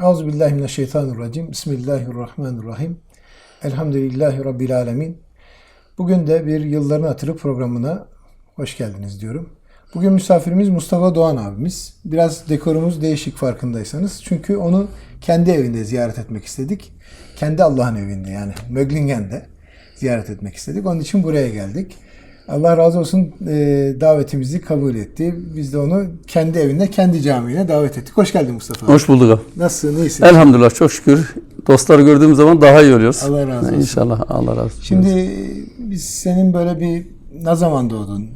Euzubillahimineşşeytanirracim. Bismillahirrahmanirrahim. Elhamdülillahi Rabbil alemin. Bugün de bir Yılların Hatırı programına hoş geldiniz diyorum. Bugün misafirimiz Mustafa Doğan abimiz. Biraz dekorumuz değişik farkındaysanız. Çünkü onu kendi evinde ziyaret etmek istedik. Kendi Allah'ın evinde yani Möglingen'de ziyaret etmek istedik. Onun için buraya geldik. Allah razı olsun davetimizi kabul etti. Biz de onu kendi evinde, kendi camiine davet ettik. Hoş geldin Mustafa abi. Hoş bulduk abi. Nasılsın, iyisin? Elhamdülillah, çok şükür. Dostları gördüğüm zaman daha iyi oluyoruz. Allah razı olsun. İnşallah, Allah razı olsun. Şimdi biz senin böyle bir ne zaman doğdun?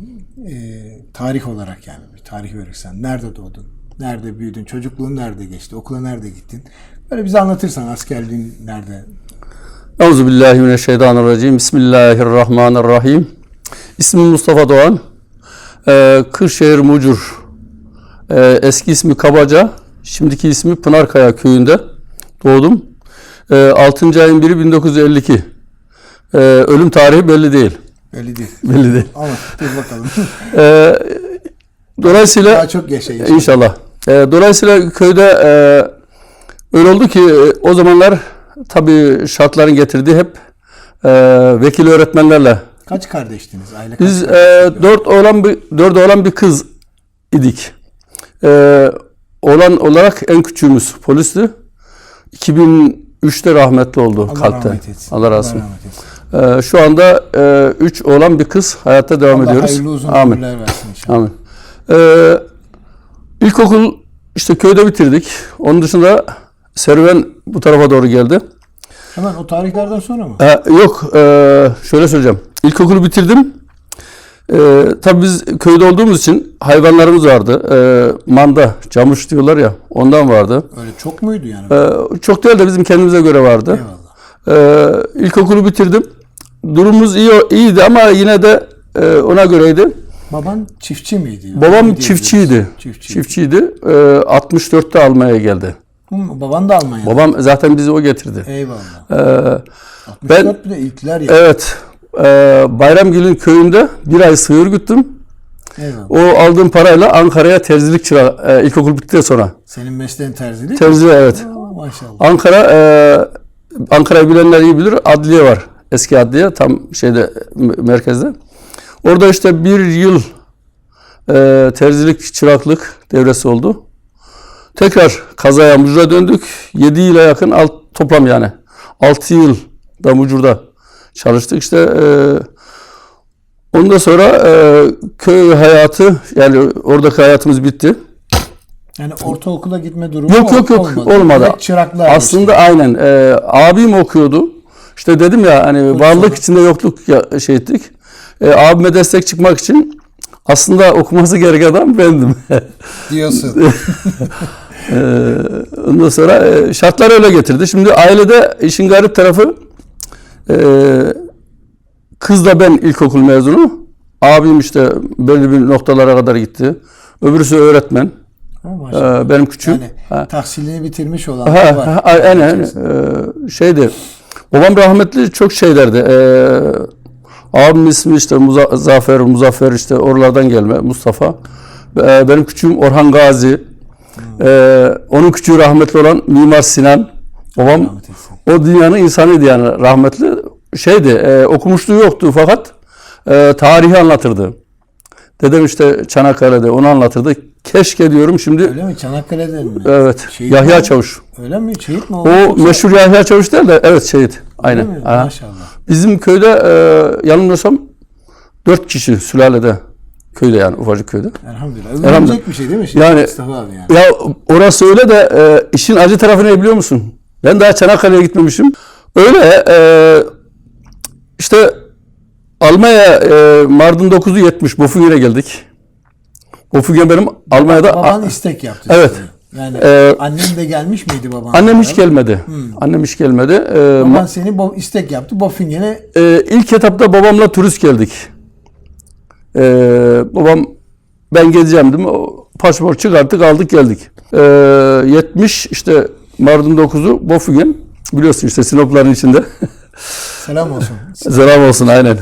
Tarih olarak yani bir tarih verirsen. Nerede doğdun? Nerede büyüdün? Çocukluğun nerede geçti? Okula nerede gittin? Böyle bize anlatırsan, askerliğin nerede? Euzubillahimineşşeytanirracim. Bismillahirrahmanirrahim. İsmim Mustafa Doğan. Kırşehir Mucur. Eski ismi Kabaca. Şimdiki ismi Pınarkaya köyünde doğdum. 6. ayın 1'i 1952. Ölüm tarihi belli değil. Belli değil. Belli değil. Ama dur bakalım. Dolayısıyla daha çok yaşa inşallah. Dolayısıyla köyde öyle oldu ki o zamanlar tabii şartların getirdiği hep vekil öğretmenlerle. Kaç kardeştiniz? Aile Biz kaç dört oğlan bir kız idik. Oğlan olarak en küçüğümüz polisti. 2003'te rahmetli oldu Allah kalpten. rahmet etsin. Allah razı olsun. Allah rahmet etsin. Şu anda 3 oğlan bir kız hayatta devam Allah ediyoruz. hayırlı uzun Amin. ömürler versin inşallah. Amin. İlkokul işte köyde bitirdik. Onun dışında serüven bu tarafa doğru geldi. Hemen o tarihlerden sonra mı? Yok, şöyle söyleyeceğim. İlkokulu bitirdim. Tabii biz köyde olduğumuz için hayvanlarımız vardı. Manda, camış diyorlar ya, ondan vardı. Öyle çok muydu yani? Çok değil de bizim kendimize göre vardı. Eyvallah. İlkokulu bitirdim. Durumumuz iyiydi ama yine de ona göreydi. Baban çiftçi miydi? Babam çiftçiydi. Çiftçi. Çiftçiydi. 64'te Almanya'ya geldi. Baban da Almanya'da. Babam zaten bizi o getirdi. Eyvallah. 64 Ben bir de ilkler ya. evet, Bayramgil'in köyünde bir ay sığır güttüm. Eyvallah. O aldığım parayla Ankara'ya terzilik ilkokul bittikten sonra. Senin mesleğin terzilik. Terzi, evet. Maşallah. Ankara'yı bilenler iyi bilir. Adliye var. Eski adliye tam merkezde. Orada işte bir yıl terzilik, çıraklık devresi oldu. Tekrar kazaya Mucur'a döndük. 7 yıla yakın toplam yani. 6 yıl da Mucur'da çalıştık. İşte ondan sonra köy hayatı, yani oradaki hayatımız bitti. Yani ortaokula gitme durumu Yok olmadı. Direkt çıraklığa aslında geçti. aynen. Abim okuyordu. İşte dedim ya hani varlık içinde yokluk şey ettik. Abime destek çıkmak için aslında okuması gereken adam bendim. Diyorsun. Ondan sonra şartlar öyle getirdi. Şimdi ailede işin garip tarafı, kız da ben ilkokul mezunu. Abim işte belli bir noktalara kadar gitti. Öbürsü öğretmen. Benim küçüğüm. Yani tahsilini bitirmiş olan var. Aynen. Şeydi. Babam rahmetli çok şey derdi. Abim ismi işte Muzaffer işte oralardan gelme, Mustafa. Benim küçüğüm Orhan Gazi. Onun küçüğü rahmetli olan Mimar Sinan. Babam o dünyanın insanıydı yani, rahmetli. Şeydi, okumuşluğu yoktu fakat tarihi anlatırdı. Dedem işte Çanakkale'de onu anlatırdı. Keşke diyorum şimdi. Öyle mi? Çanakkale'den mi? Evet. Şehit Yahya mi? Çavuş. Öyle mi? Şehit mi oldu? O meşhur Yahya Çavuş değil de evet, şehit. Aynen. Maşallah. Bizim köyde yanılmıyorsam 4 kişi sülalede, köyde yani ufacık köyde. Elhamdülillah. Övünecek bir şey değil mi? Yani, Mustafa abi yani. Ya orası öyle de işin acı tarafı ne biliyor musun? Ben daha Çanakkale'ye gitmemişim. Öyle işte Almanya Mardin 9'u 70 Bofingen'e geldik. Bofingen benim Almanya'da. Baban istek yaptı. Evet. Yani annen de gelmiş miydi baban? Annem hiç gelmedi. Annem hiç gelmedi. Baban seni istek yaptı. Bofingen'e ilk etapta babamla turist geldik. Babam ben geleceğim dedim. Pasaport çıkarttık, aldık geldik. 70 işte Mardin 9'u Bofingen. Biliyorsun işte Sinopların içinde. Selam olsun. Selam olsun, aynen.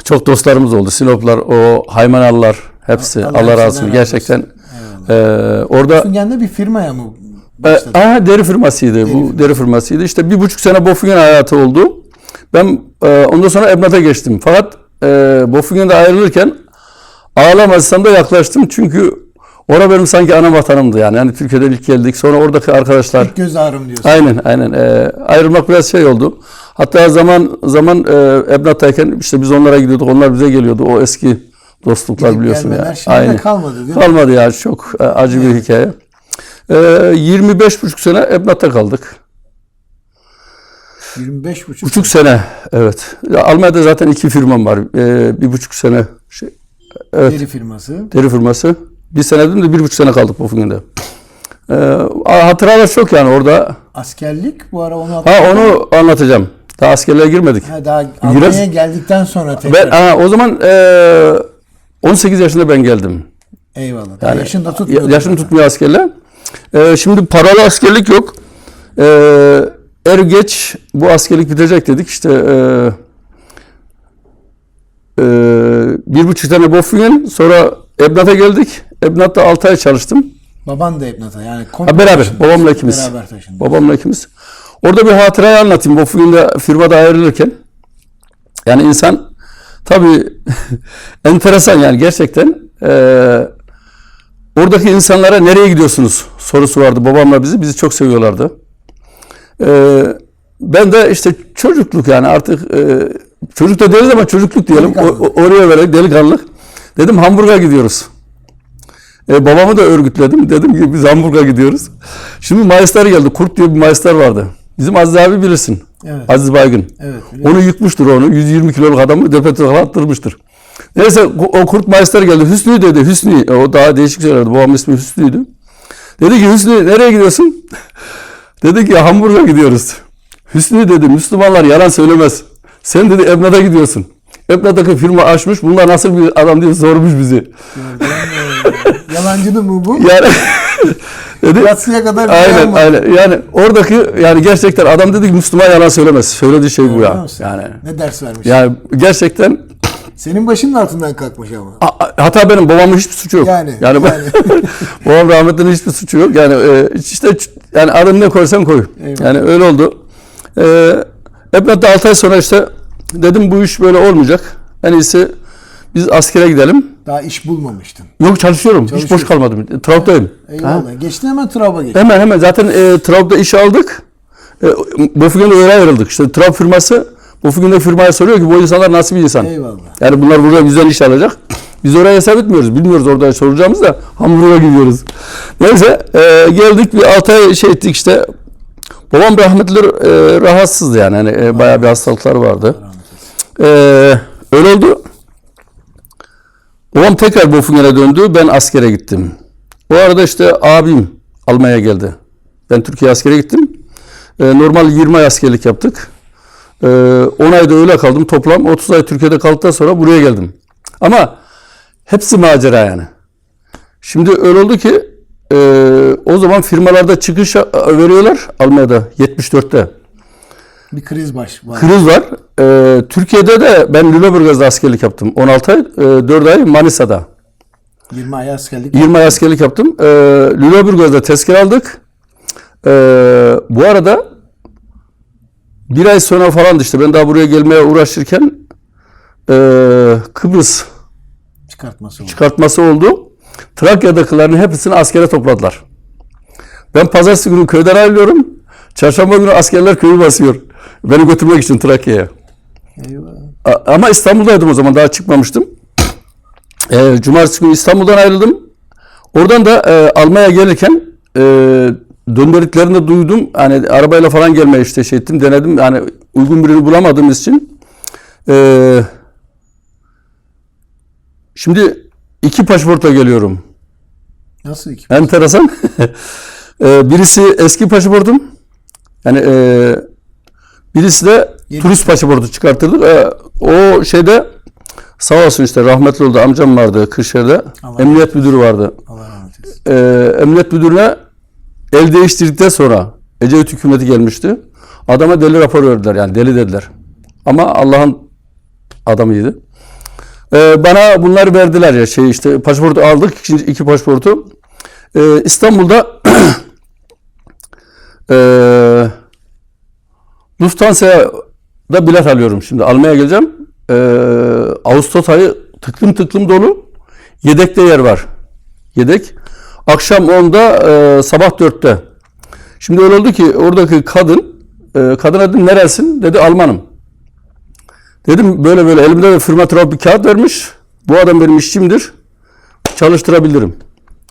Çok dostlarımız oldu. Sinoplar, o Haymanalılar hepsi. Allah razı olsun. Gerçekten. Orada Bofingen'de bir firmaya mı başladın? Deri firmasıydı. Bu deri firmasıydı. İşte 1,5 sene Bofingen hayatı oldu. Ben ondan sonra Ebnat'a geçtim. Fakat Bofingen'de ayrılırken Ağlamazsam da yaklaştım. Çünkü orada benim sanki ana vatanımdı yani. Yani Türkiye'den ilk geldik. Sonra oradaki arkadaşlar. İlk göz ağrım diyorsun. Aynen. Ayrılmak biraz şey oldu. Hatta zaman Ebnat'tayken işte biz onlara gidiyorduk. Onlar bize geliyordu. O eski dostluklar Gidip biliyorsun ya. gelmeler şimdi de kalmadı değil mi? Kalmadı ya. Çok acı bir hikaye. 25,5 sene Ebnat'ta kaldık. 25,5 sene, evet. Ya, Almanya'da zaten 2 firmam var. 1,5 sene evet. Deri firması. 1 sene değil de 1,5 sene kaldık Bofingen'de. Hatıralar çok yani orada. Askerlik bu ara onu Onu anlatacağım. Daha askerliğe girmedik. daha Almanya'ya geldikten sonra tekrar. O zaman 18 yaşında ben geldim. Eyvallah. Yani, yaşında tutmuyor. Yaşım tutmuyor askerle. Şimdi paralı askerlik yok. Er geç bu askerlik bitecek dedik. İşte 1,5 sene Bofingen, sonra Ebnat'a geldik. Ebnat'ta 6 ay çalıştım. Baban da Ebnat'a yani. Beraber. Babamla ikimiz. Beraber taşındık. Babamla ikimiz. Orada bir hatırayı anlatayım. Bofingen'de firmada ayrılırken. Yani insan tabii enteresan yani gerçekten. Oradaki insanlara nereye gidiyorsunuz sorusu vardı. Babamla bizi çok seviyorlardı. Ben de işte çocukluk yani artık çocuk da değiliz ama çocukluk diyelim. Oraya böyle delikanlılık. Dedim Hamburg'a gidiyoruz. Babamı da örgütledim. Dedim ki biz Hamburg'a gidiyoruz. Şimdi Mayıslar geldi. Kurt diye bir Mayıslar vardı. Bizim Aziz abi bilirsin. Evet. Aziz Baygın. Evet, onu yıkmıştır onu. 120 kiloluk adamı depetrol attırmıştır. Neyse o Kurt Mayıslar geldi. Hüsnü dedi. Hüsnü. O daha değişik söylerdi. Babamın ismi Hüsnü'ydü. Dedi ki Hüsnü nereye gidiyorsun? Dedi ki Hamburg'a gidiyoruz. Hüsnü dedi Müslümanlar yalan söylemez. Sen dedi Ebnat'a gidiyorsun. Ebnat'taki firma açmış. Bunlar nasıl bir adam diye sormuş bizi. Yalancının mı bu? Yani dedi. Yatsıya kadar Aynen. Yani oradaki yani gerçekten adam dedi ki Müslüman yalan söylemez. Söylediği şey bu ya. Yani ne ders vermiş? Yani gerçekten senin başının altından kalkmış ama. Hatta benim babamın hiçbir suçu yok. Yani. Babam rahmetlinin hiçbir suçu yok. Yani işte yani adını ne koysan koy. Eyvallah. Yani öyle oldu. Ebnat'ta 6 ay sonra işte dedim bu iş böyle olmayacak. En iyisi biz askere gidelim. Daha iş bulmamıştın. Yok çalışıyorum. Hiç boş kalmadım. Traub'dayım. Eyvallah. Geçtin hemen Traub'a geçtin. Hemen. Zaten Traub'da iş aldık. Bofingen'de öyle ayrıldık. İşte Traub firması Bofingen'de firmaya soruyor ki bu insanlar nasıl bir insan? Eyvallah. Yani bunlar burada güzel iş alacak. Biz oraya hesap etmiyoruz. Bilmiyoruz orada soracağımız da Hamburg'a gidiyoruz. Neyse geldik bir 6 ay ettik işte. Babam rahmetli rahatsızdı yani. Bayağı bir hastalıkları vardı. Öyle oldu. Babam tekrar Bofingen'e döndü. Ben askere gittim. O arada işte abim Almanya'ya geldi. Ben Türkiye askere gittim. Normal 20 ay askerlik yaptık. 10 ayda öyle kaldım. Toplam 30 ay Türkiye'de kaldıktan sonra buraya geldim. Ama hepsi macera yani. Şimdi öyle oldu ki o zaman firmalarda çıkış veriyorlar Almanya'da 74'te. Bir kriz var. Kriz var. Türkiye'de de ben Lüleburgaz'da askerlik yaptım. 16 ay, 4 ay Manisa'da. 20 ay askerlik. 20 ay askerlik yaptım. Lüleburgaz'da tezkere aldık. Bu arada bir ay sonra falandı işte ben daha buraya gelmeye uğraşırken Kıbrıs çıkartması oldu. Trakya'dakilerin hepsini askere topladılar. Ben pazartesi günü köyden ayrılıyorum. Çarşamba günü askerler köyü basıyor. Beni götürmek için Trakya'ya. Ama İstanbul'daydım o zaman daha çıkmamıştım. Cumartesi günü İstanbul'dan ayrıldım. Oradan da Almanya'ya gelirken döndürdüklerini duydum. Hani arabayla falan gelmeye işte ettim, denedim. Yani uygun birini bulamadığımız için. Şimdi 2 pasaportla geliyorum. Nasıl 2 Enteresan. Birisi eski pasaportum. Yani birisi de turist pasaportu çıkartırdık. O şeyde sağ olsun işte rahmetli oldu. Amcam vardı Kırşehir'de. Emniyet müdürü vardı. Allah rahmet eylesin. Emniyet müdürüne el değiştirdikten sonra Ecevit hükümeti gelmişti. Adama deli rapor verdiler. Yani deli dediler. Ama Allah'ın adamıydı. Bana bunları verdiler ya işte pasaportu aldık. İki pasaportu. İstanbul'da Lufthansa'da bilet alıyorum şimdi. Almaya geleceğim. Ağustos ayı tıklım tıklım dolu. Yedekte yer var. Yedek. Akşam 10'da, sabah 4'te. Şimdi öyle oldu ki oradaki kadına dedim neresin? Dedi Almanım. Dedim böyle böyle elimde de firma bir kağıt vermiş. Bu adam benim işçimdir. Çalıştırabilirim.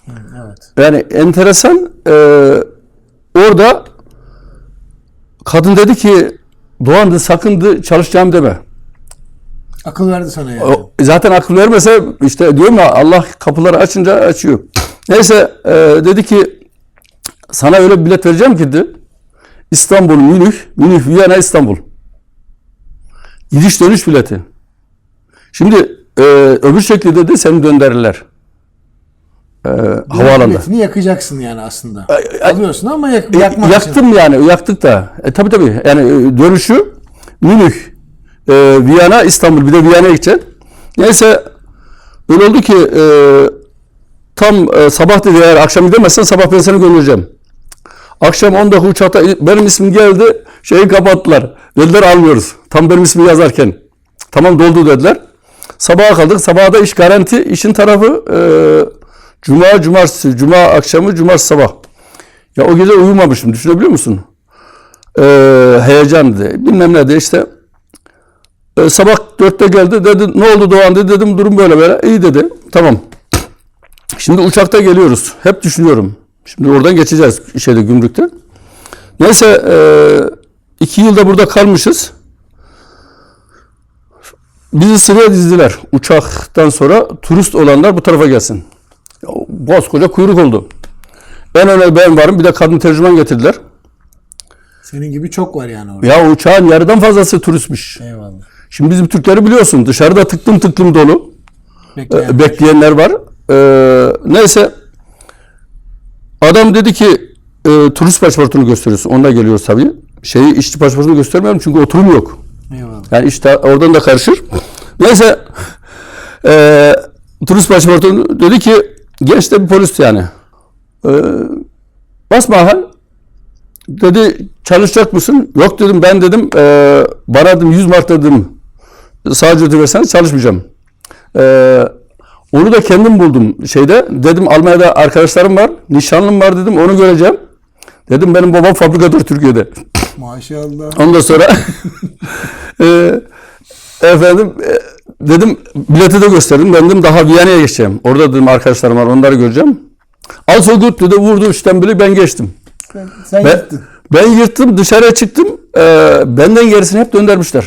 Evet. Yani enteresan. Orada kadın dedi ki Doğan sakın çalışacağım deme. Akıl verdi sana yani. Zaten akıl vermese işte diyorum ya Allah kapıları açınca açıyor. Neyse dedi ki sana öyle bir bilet vereceğim ki dedi. İstanbul, Münih, Viyana, İstanbul. Gidiş dönüş bileti. Şimdi öbür şekli dedi seni gönderirler. Havaalanında. Biletini yakacaksın yani aslında. Alıyorsun ama yakmak için. Yaktım yani, yaktık da. Tabii. Yani dönüşü Münih, Viyana, İstanbul. Bir de Viyana'ya gideceksin. Neyse öyle oldu ki tam sabah dedi eğer akşam gidemezsen sabah ben seni göndereceğim. Akşam 10'da uçakta benim ismim geldi. Şeyi kapattılar. Dediler almıyoruz. Tam benim ismi yazarken. Tamam doldu dediler. Sabaha kaldık. Sabaha da iş garanti. İşin tarafı cumartesi, cuma akşamı, cumartesi sabah. Ya o gece uyumamışım. Düşünebiliyor musun? Heyecandı. Bilmem ne de işte. Sabah 4'te geldi. Dedi ne oldu Doğan dedi. Dedim durum böyle böyle. İyi dedi. Tamam. Şimdi uçakta geliyoruz. Hep düşünüyorum. Şimdi oradan geçeceğiz gümrükte. Neyse 2 yılda burada kalmışız. Bizi sıraya dizdiler. Uçaktan sonra turist olanlar bu tarafa gelsin. Koskoca kuyruk oldu. En öne ben varım. Bir de kadın tercüman getirdiler. Senin gibi çok var yani orada. Ya uçağın yarıdan fazlası turistmiş. Eyvallah. Şimdi bizim Türkleri biliyorsun. Dışarıda tıklım tıklım dolu. Bekleyenler var. Neyse. Adam dedi ki turist pasaportunu gösteriyorsun. Onunla geliyoruz tabii. İşçi pasaportunu göstermiyorum çünkü oturum yok. Eyvallah. Yani işte oradan da karışır. Neyse turist pasaportunu dedi ki genç de bir polis yani. Basmahal dedi çalışacak mısın? Yok dedim ben dedim bana dedim 100 mark dedim sadece öderseniz çalışmayacağım. Onu da kendim buldum dedim Almanya'da arkadaşlarım var, nişanlım var dedim onu göreceğim. Dedim benim babam fabrikatör Türkiye'de. Maşallah. Ondan sonra dedim bileti de gösterdim. Ben dedim daha Viyana'ya geçeceğim. Orada dedim arkadaşlarım var onları göreceğim. Also gut dedi vurdu üçten biri ben geçtim. Sen yırttın. Ben yırttım dışarıya çıktım. Benden gerisini hep göndermişler.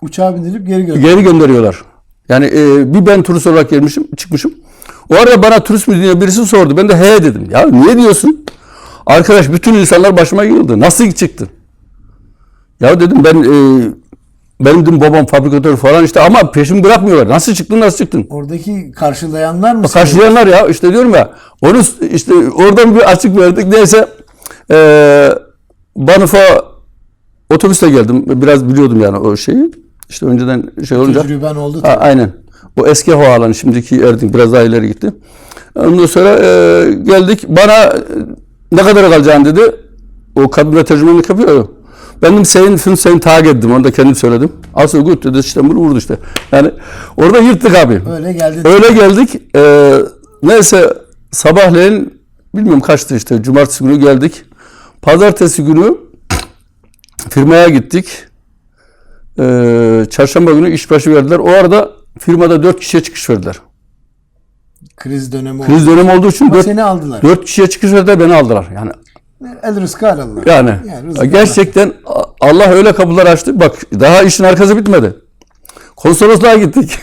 Uçağa bindirip Geri gönderiyorlar. Yani bir ben turist olarak çıkmışım. O arada bana turist mi diye birisi sordu. Ben de he dedim. Ya niye diyorsun? Arkadaş bütün insanlar başıma yığıldı. Nasıl çıktı? Ya dedim benim dedim babam fabrikatör falan işte ama peşimi bırakmıyorlar. Nasıl çıktın? Oradaki karşılayanlar mı? Karşılayanlar ya işte diyorum ya. Onu işte oradan bir açık verdik. Neyse Banıf'a otobüsle geldim. Biraz biliyordum yani o şeyi. İşte önceden olunca. Tecrüben oldu tabii. Aynen. O eski havaalanı şimdiki Erding biraz daha ileri gitti. Ondan sonra geldik. Bana ne kadar kalacağını dedi. O kadınla tercümanlık yapıyor. Ben dedim senin takip ettim. Onu da kendim söyledim. Asıl gut dedi işte bunu vurdu işte. Yani orada yırttık abi. Öyle geldik. Neyse sabahleyin bilmiyorum kaçtı işte. Cumartesi günü geldik. Pazartesi günü firmaya gittik. Çarşamba günü işbaşı verdiler. O arada firmada 4 kişiye çıkış verdiler. Kriz dönemi olduğu için seni aldılar. 4 kişiye çıkış verdiler beni aldılar. Yani el rızkı alırlar. Yani gerçekten Allah öyle kapılar açtı. Bak daha işin arkası bitmedi. Konsolosluğa gittik.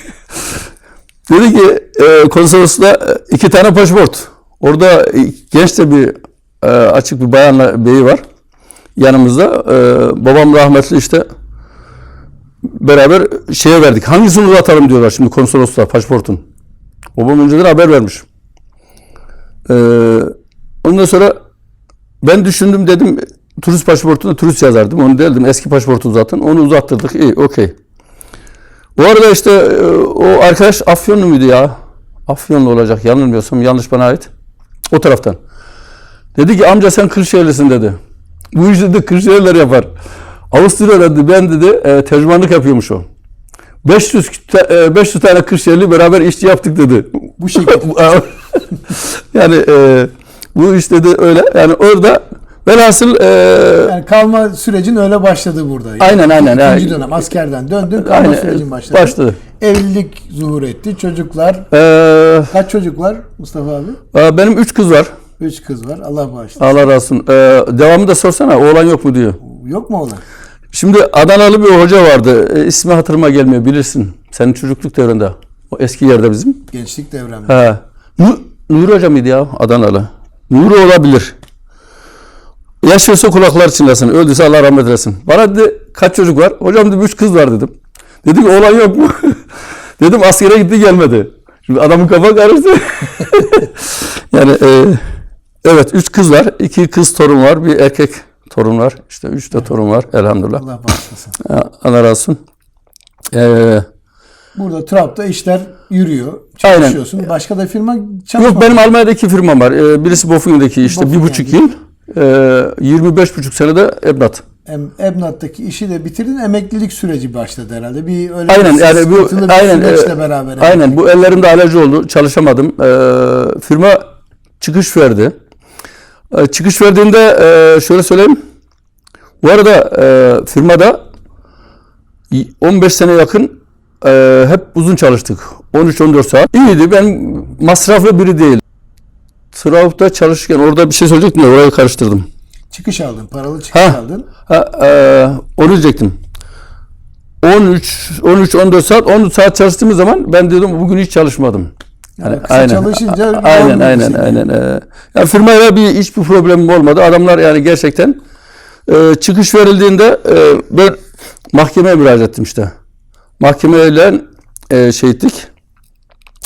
Dedi ki konsolosluğa 2 tane pasaport. Orada genç de bir açık bir bayanla beyi var. Yanımızda. Babam rahmetli işte beraber verdik. Hangisini uzatalım diyorlar şimdi konsolosluğa pasaportun. Babam önceden haber vermiş. Ondan sonra ben düşündüm dedim turist pasaportuna turist yazardım. Onu dedim eski pasaportu zaten. Onu uzattırdık. İyi okey. O arada işte o arkadaş Afyonlu muydu ya? Afyonlu olacak yanılmıyorsam yanlış bana ait. O taraftan. Dedi ki amca sen Kırşehirlisin dedi. Bu işi de Kırşehirler yapar. Avusturya'da dedi, ben dedi tercümanlık yapıyormuş o. 500 tane Kırşehirli beraber işçi yaptık dedi. Bu şekilde. Yani bu iş dedi öyle. Yani orada velhasıl Yani kalma sürecin öyle başladı burada. Yani aynen. İkinci dönem askerden döndün, kalma sürecin başladı. Başladı. Evlilik zuhur etti. Çocuklar. Kaç çocuk var Mustafa abi? Benim 3 kız var. 3 kız var. Allah bağışlasın. Allah razı olsun. Devamı da sorsana. Oğlan yok mu diyor. Yok mu oğlan? Şimdi Adanalı bir hoca vardı. İsmi hatırıma gelmiyor, bilirsin. Senin çocukluk devrinde. O eski yerde bizim. Gençlik devremde. He. Nuri Hoca mıydı ya Adanalı? Nuri olabilir. Yaşıyorsa kulaklar çınlasın. Öldüyse Allah rahmet eylesin. Bana dedi kaç çocuk var? Hocam dedi 3 kız var dedim. Dedi ki oğlan yok mu? Dedim askere gitti gelmedi. Şimdi adamın kafa karıştı. Yani evet 3 kız var. 2 kız torun var. Bir erkek torun var. İşte 3 de torun var elhamdülillah. Allah bağışlasın. Allah razı olsun. Burada Trabzon'da işler yürüyor. Aynen. Çalışıyorsun. Başka da firma çalışmıyor. Yok benim Almanya'da 2 firmam var. Birisi Bofin'deki işte Bofingen 1,5 yıl. 25,5 senede Ebnat. Ebnat'taki işi de bitirdin. Emeklilik süreci başladı herhalde. Bir öyle Aynen bir yani bu sıkıntılı bir süreçle beraber. Aynen bu ellerimde alerji oldu. Çalışamadım. Firma çıkış verdi. Çıkış verdiğinde şöyle söyleyeyim. Bu arada firmada 15 sene yakın hep uzun çalıştık. 13-14 saat. İyiydi. Ben masraflı biri değil. Trabzon'da çalışırken orada bir şey söyleyecektim de orayı karıştırdım. Çıkış aldın. Paralı çıkış aldın. Onu diyecektim. 13-14 saat 10 saat çalıştığımız zaman ben dedim bugün hiç çalışmadım. Yani kısa çalışınca aynen. Yani firmayla hiçbir problemim olmadı. Adamlar yani gerçekten çıkış verildiğinde ben mahkemeye müracaat ettim işte. Mahkemeyle şey ettik.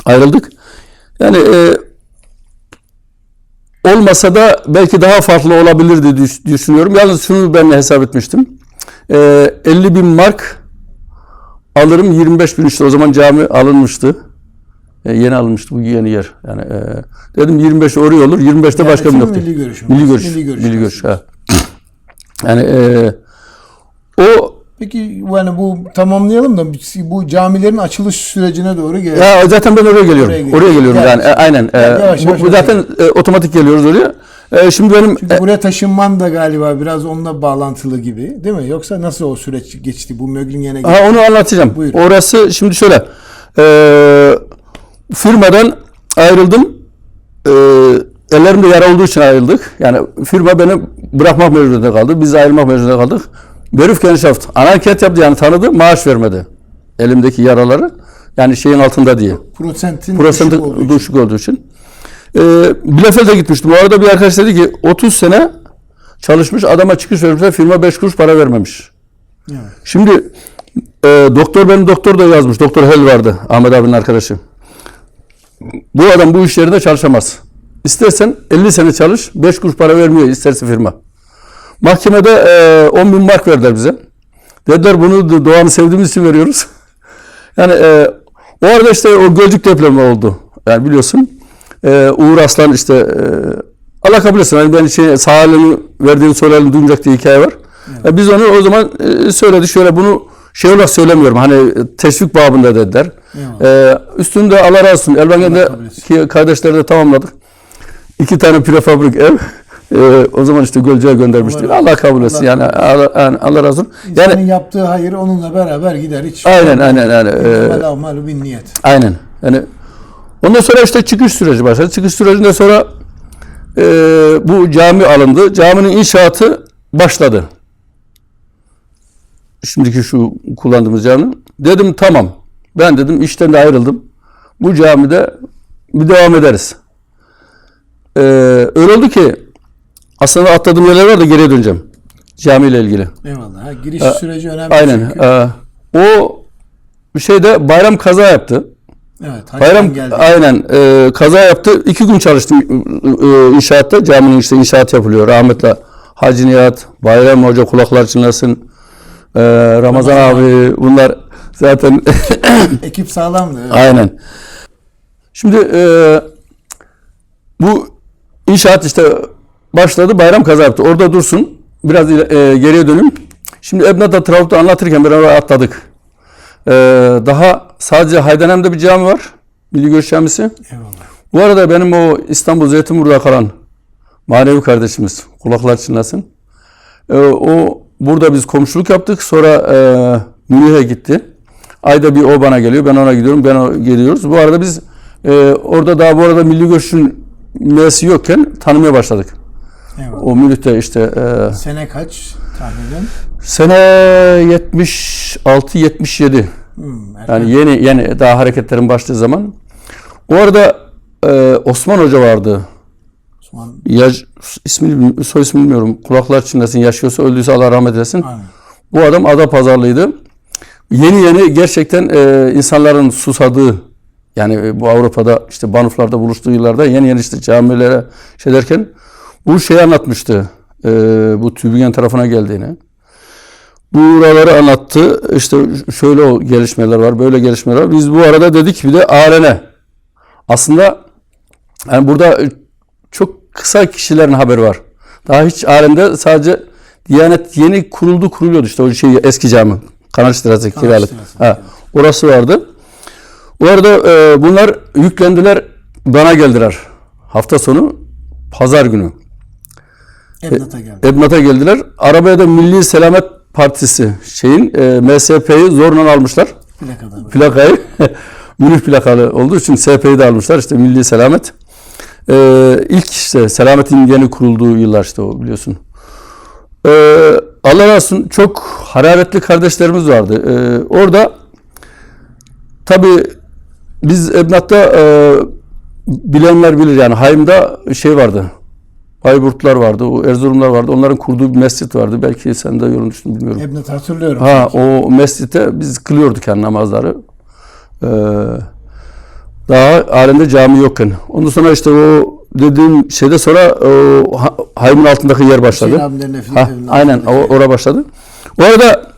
Ayrıldık. Yani olmasa da belki daha farklı olabilirdi düşünüyorum. Yalnız şunu ben hesap etmiştim. 50.000 mark alırım, 25.000 işte o zaman cami alınmıştı. Yeni alınmıştı bu yeni yer. Yani dedim 25 oraya olur, 25'te başka bir nokta. Milli görüş. Milli görüş. Ha. Yani o peki yani bu tamamlayalım da bu camilerin açılış sürecine doğru gelelim. Ya zaten ben oraya geliyorum. Oraya geliyorum yani. Aynen. Yavaş Bu zaten otomatik geliyoruz oraya. Şimdi benim çünkü buraya taşınman da galiba biraz onunla bağlantılı gibi, değil mi? Yoksa nasıl o süreç geçti? Bu Möglingen'e geçti. onu anlatacağım. Buyurun. Orası şimdi şöyle. Firmadan ayrıldım. Ellerimde yara olduğu için ayrıldık. Yani firma beni bırakmak mecburiyetinde kaldı. Biz ayrılmak mecburiyetinde kaldık. Berufsgemeinschaft anket yaptı yani tanıdı. Maaş vermedi. Elimdeki yaraları. Yani şeyin altında diye. Prosentin düşük olduğu için. Bielefeld'e gitmiştim. O arada bir arkadaş dedi ki 30 sene çalışmış adama çıkış vermişler. Firma 5 kuruş para vermemiş. Evet. Şimdi benim doktor da yazmış. Doktor Hel vardı. Ahmet abinin arkadaşı. Bu adam bu iş yerinde çalışamaz. İstersen 50 sene çalış. 5 kuruş para vermiyor isterse firma. Mahkemede 10.000 mark verdiler bize. Dediler bunu Doğan'ı sevdiğimiz için veriyoruz. Yani o arada işte o Gölcük depremi oldu. Yani biliyorsun. Uğur Aslan işte Allah kabul etsin. Yani ben sağ elini verdiğini sol elini duymayacak diye hikaye var. Evet. Biz onu o zaman söyledik. Şöyle bunu olarak söylemiyorum. Hani teşvik babında dediler. Üstünde Allah razı olsun. Elbengen'deki kardeşleri de tamamladık. 2 tane prefabrik ev. O zaman işte Gölcük'e göndermiştik. Allah kabul etsin. Yani Allah razı olsun. İnsanın yaptığı hayır onunla beraber gider. Hiç aynen. Aynen. Yani ondan sonra işte çıkış süreci başladı. Çıkış sürecinde sonra bu cami alındı. Caminin inşaatı başladı. Şimdiki şu kullandığımız cami. Dedim tamam. Ben dedim işten de ayrıldım. Bu camide bir devam ederiz. Öyle oldu ki aslında atladığım yerler var da geriye döneceğim. Camiyle ilgili. Eyvallah. Giriş süreci önemli. Aynen. O şeyde bayram kaza yaptı. Evet. Bayram geldi. Aynen. Kaza yaptı. 2 gün çalıştım inşaatta. Caminin işte inşaat yapılıyor. Rahmetli Hacı Nihat, Bayram Hoca kulaklar çınlasın. Ramazan abi bunlar zaten ekip sağlamdı. Evet. Aynen. Şimdi bu inşaat işte başladı. Bayram kaza yaptı. Orada dursun. biraz geriye döneyim. Şimdi Ebnat'ta Travuk'ta anlatırken beraber atladık. Daha sadece Haydanem'de bir cami var. Milli Görüş Camisi. Eyvallah. Bu arada benim o İstanbul Zeytinburnu'da kalan manevi kardeşimiz, kulaklar çınlasın. O burada biz komşuluk yaptık. Sonra Münih'e gitti. Ayda bir o bana geliyor, ben ona gidiyorum, geliyoruz. Bu arada biz orada daha bu arada Milli Görüş'ün üyesi yokken tanımaya başladık. Eyvallah. O Münih'te işte. Sene kaç tahminen? Sene 76-77. Yani yeni daha hareketlerin başladığı zaman. O arada Osman Hoca vardı. Osman. Soy ismini bilmiyorum. Kulaklar çınlasın, yaşıyorsa öldüyse Allah rahmet eylesin. Aynen. Bu adam Adapazarlıydı. Yeni gerçekten insanların susadığı, yani bu Avrupa'da işte Banuflar'da buluştuğu yıllarda yeni işte camilere derken bu şeyi anlatmıştı. Bu Tübingen tarafına geldiğini. Buraları anlattı. İşte şöyle o gelişmeler var, böyle gelişmeler var. Biz bu arada dedik bir de ARN. Aslında yani burada çok kısa kişilerin haberi var. Daha hiç ARN'de sadece Diyanet yeni kuruluyordu işte o eski cami. Kanal Sırası kiralık. Orası vardı. Bu arada bunlar yüklendiler, bana geldiler. Hafta sonu, pazar günü. Ebnat'a geldiler. Arabaya da Milli Selamet Partisi MSP'yi zorla almışlar. Plakayı. Münih plakalı olduğu için SP'yi de almışlar. İşte Milli Selamet. İlk işte Selamet'in yeni kurulduğu yıllar işte o biliyorsun. Allah razı olsun çok hararetli kardeşlerimiz vardı. Orada tabii biz Ebnat'ta bilenler bilir yani Haym'da vardı. Bayburtlar vardı, o Erzurumlar vardı. Onların kurduğu bir mescit vardı. Belki sen de yorulmuştun bilmiyorum. Ebnat hatırlıyorum. O mescitte biz kılıyorduk yani namazları. Daha halinde cami yokken. Ondan sonra işte o dediğim şeyde sonra Haym'ın altındaki yer başladı. Aynen oraya başladı. O arada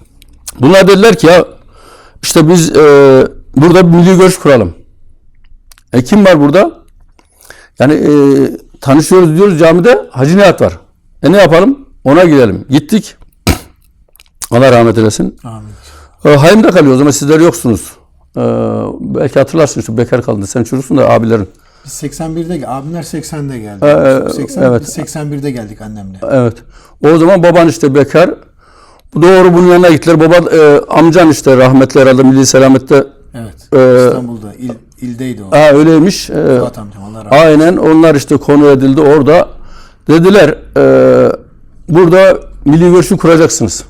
bunlar dediler ki ya işte biz burada bir milli görüş kuralım. Kim var burada? Yani tanışıyoruz diyoruz camide Hacı Nihat var. Ne yapalım? Ona gidelim. Gittik. Allah rahmet eylesin. Amin. Haym'da kalıyor o zaman sizler yoksunuz. Belki hatırlarsın işte bekar kaldın. Sen çocuksun da abilerin. Biz 81'de abimler 80'de geldi. Evet. Biz 81'de geldik annemle. Evet. O zaman baban işte bekar. Doğru bunun yanına gittiler. Baba amcan işte rahmetli herhalde Milli Selamet'te. Evet. İstanbul'da ildeydi o. Öyleymiş. Amcam, Allah rahmet aynen onlar işte konu edildi orada. Dediler burada milli görüşü kuracaksınız.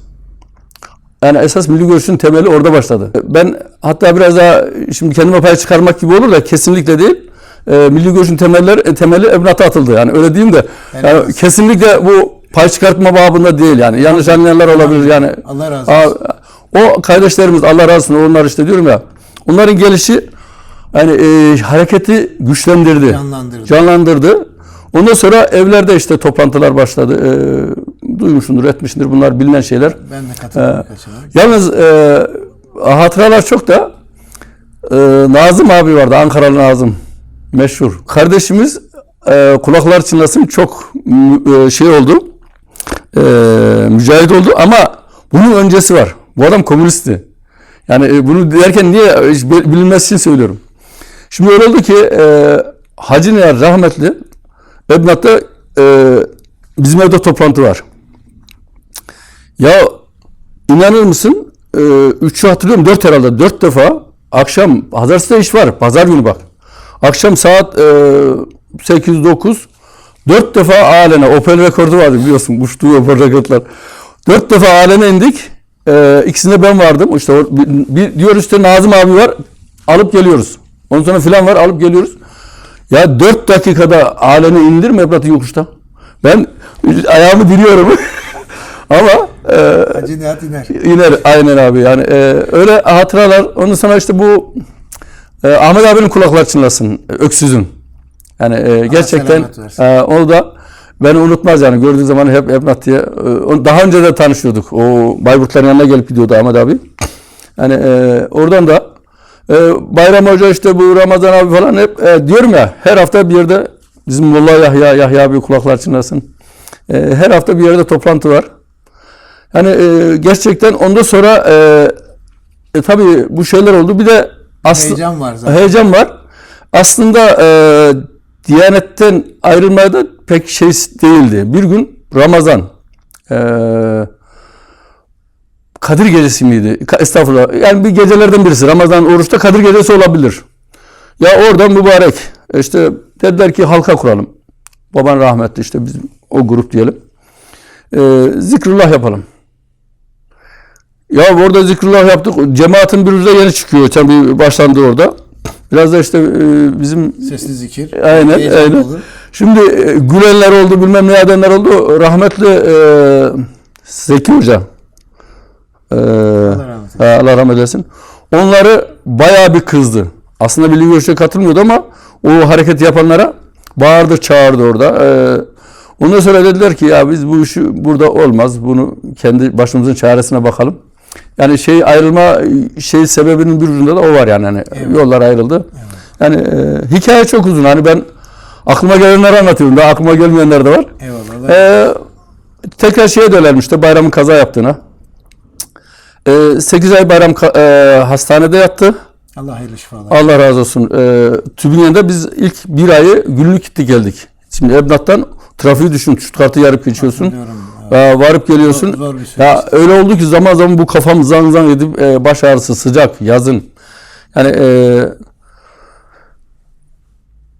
Yani esas milli görüşün temeli orada başladı. Ben hatta biraz daha şimdi kendime pay çıkarmak gibi olur da kesinlikle değil. Milli görüşün temeli Ebnat'a atıldı. Yani öyle diyeyim de yani kesinlikle bu pay çıkartma babında değil yani. Yanlış anlayanlar olabilir yani. Allah razı olsun. O kardeşlerimiz Allah razı olsun onlar işte diyorum ya. Onların gelişi yani hareketi güçlendirdi. Canlandırdı. Ondan sonra evlerde işte toplantılar başladı. Duymuşsundur, etmişsindir. Bunlar bilinen şeyler. Ben de katıldım. Yalnız hatıralar çok da Nazım abi vardı. Ankaralı Nazım. Meşhur. Kardeşimiz kulaklar çınlasın çok oldu. Mücahit oldu ama bunun öncesi var. Bu adam komünistti. Yani bunu derken niye bilinmez için söylüyorum. Şimdi öyle oldu ki Hacı Nihat rahmetli Ebnat'ta bizim evde toplantı var. Ya inanır mısın? 3'ü hatırlıyorum 4 herhalde 4 defa akşam pazartesi iş var. Pazar günü bak. Akşam saat 8-9 4 defa alene Opel rekordu vardı biliyorsun. Uçtuğu Opel rekortlar. 4 defa alene indik. İkisinde ben vardım. İşte bir diyor işte Nazım abi var. Alıp geliyoruz. Ondan sonra filan var alıp geliyoruz. Ya 4 dakikada alene indir mi Ebnat'ı yokuşta? Ben ayağımı diriyorum. Ama Hacı Nihat iner. İner aynen abi. Yani öyle hatıralar. Ondan sonra işte bu Ahmet abinin kulaklar çınlasın. Öksüzün. Yani gerçekten onu da beni unutmaz yani. Gördüğü zaman hep Ebnat diye. Daha önce de tanışıyorduk. O Bayburtların yanına gelip gidiyordu Ahmet abi. Yani oradan da Bayram Hoca işte bu Ramazan abi falan hep diyorum ya her hafta bir yerde bizim Molla Yahya abi kulaklar çınlasın. Her hafta bir yerde toplantı var. Yani gerçekten ondan sonra tabii bu şeyler oldu. Bir de Heyecan var zaten. heyecan var. Aslında Diyanet'ten ayrılmaya da pek şey değildi. Bir gün Ramazan Kadir Gecesi miydi? Estağfurullah. Yani bir gecelerden birisi. Ramazan oruçta Kadir Gecesi olabilir. Ya oradan mübarek. İşte dediler ki halka kuralım. Baban rahmetli, işte bizim o grup diyelim. Zikrullah yapalım. Ya orada zikrullah yaptık. Cemaatin bir yüzde yeni çıkıyor. Tabii başlandı orada. Biraz da işte bizim Sesli zikir. aynen. Olur. Şimdi gülenler oldu, bilmem ne edenler oldu. Rahmetli Zeki Hoca. Allah rahmet eylesin. Allah rahmet eylesin. Onları bayağı bir kızdı. Aslında birlik görüşe katılmıyordu ama o hareketi yapanlara bağırdı, çağırdı orada. Ondan sonra dediler ki ya biz bu işi burada olmaz. Bunu kendi başımızın çaresine bakalım. Yani ayrılma sebebinin bir ucunda da o var yani. Hani yollar ayrıldı. Evet. Yani hikaye çok uzun. Hani ben aklıma gelenleri anlatıyorum. Daha aklıma gelmeyenler de var. Eyvallah. Tekrar dönelim işte bayramın kaza yaptığına. 8 ay bayram hastanede yattı. Allah hayırlı şifalar. Allah razı olsun. Tübingen'de biz ilk bir ayı günlük gitti geldik. Şimdi Ebnat'tan trafiği düşün. Stuttgart'ı yarıp geçiyorsun. Varıp geliyorsun. Zor bir süreç. Ya öyle oldu ki zaman zaman bu kafam zang zang edip baş ağrısı, sıcak, yazın. Yani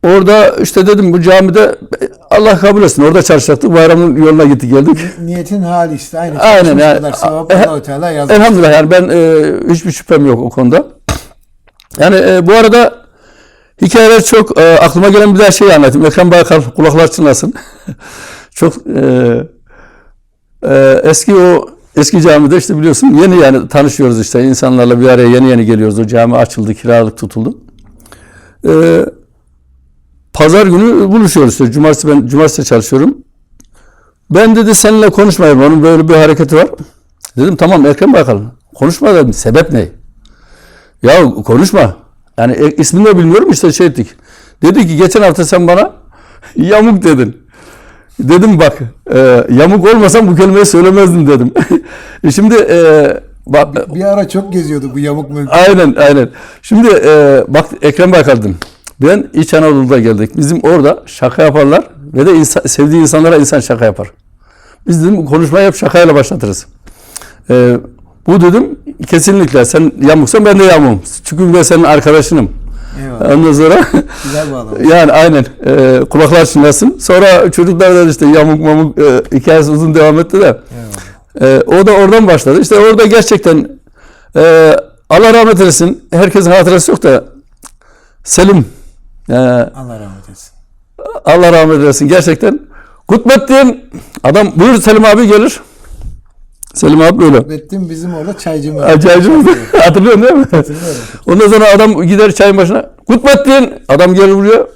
orada işte dedim bu camide Allah kabul etsin. Orada çalışacaktık. Bayramın yoluna gittik geldik. Niyetin hali işte. Aynı. Aynen yani. Kadar sevap Allah-u Teala yazmış. Elhamdülillah yani ben hiçbir şüphem yok o konuda. Yani bu arada hikayeler çok aklıma gelen bir daha anlatayım. Ekrem Baykal kulaklar çınlasın. Çok eski camide işte biliyorsun yeni yani tanışıyoruz işte insanlarla bir araya yeni geliyoruz. O cami açıldı, kiralık tutuldu. Pazar günü buluşuyoruz işte. Cumartesi çalışıyorum. Ben dedi seninle konuşmayayım. Onun böyle bir hareketi var. Dedim tamam Ekrem Baykal. Konuşma dedim. Sebep ne? Ya konuşma. Yani ismini de bilmiyorum işte ettik. Dedi ki geçen hafta sen bana yamuk dedin. Dedim bak yamuk olmasam bu kelimeyi söylemezdim dedim. Şimdi Bir ara çok geziyordu bu yamuk mülk. aynen. Şimdi bak Ekrem Baykal dedim. Ben İç Anadolu'da geldik. Bizim orada şaka yaparlar ve de sevdiği insanlara insan şaka yapar. Biz dedim konuşmayı hep şakayla başlatırız. Bu dedim kesinlikle sen yamuksan ben de yamuğum. Çünkü ben senin arkadaşınım. Eyvallah. Ondan sonra Güzel bağlama. yani aynen kulaklar çınlasın. Sonra çocuklar da işte yamuk hikayesi uzun devam etti de. O da oradan başladı. İşte orada gerçekten Allah rahmet eylesin. Herkesin hatırası yok da Selim Allah rahmet eylesin. Allah rahmet eylesin gerçekten. Kutbettin adam buyur Selim abi gelir. Selim abi böyle. Bettin bizim orada çaycımız. Çaycımız. Hatırlıyorsun değil mi? Hatırlıyorum. Ondan sonra adam gider çayın başına. Kutbettin adam gelir buraya.